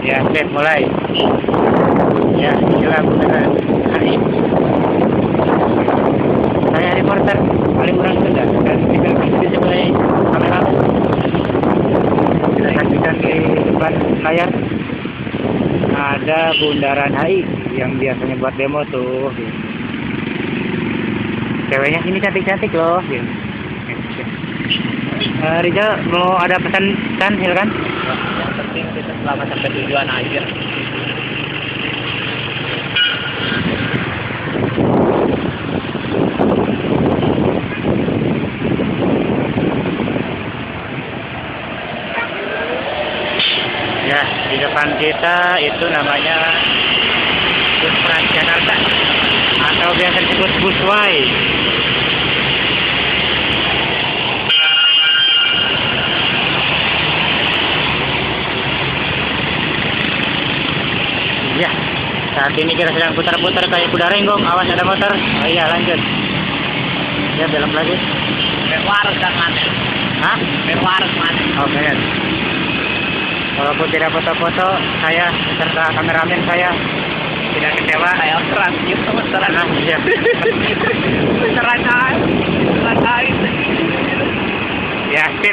Ya, sip, mulai. Ya, inilah bundaran HI. Saya reporter paling kurang Sunda dan di sebelah kamera. Kita saksikan di depan layar ada bundaran HI yang biasanya buat demo tuh. Ceweknya sini cantik-cantik loh. Rizal mau ada pesan kan, Hilkan? Yang penting kita selamat sampai tujuan aja. Ya, di depan kita itu namanya Bus Transjakarta atau biasa disebut Busway. Ya, saat ini kita sedang putar-putar kayak kuda renggong. Awas ada motor. Oh iya, lanjut. Ya, belok lagi. Warung dan mana? Hah? Warung mana? Oke. Walaupun tidak foto-foto, saya serta kameramen saya tidak kecewa. Kayak serang gitu, serang. Nah, iya. Serang air. Ya, sip.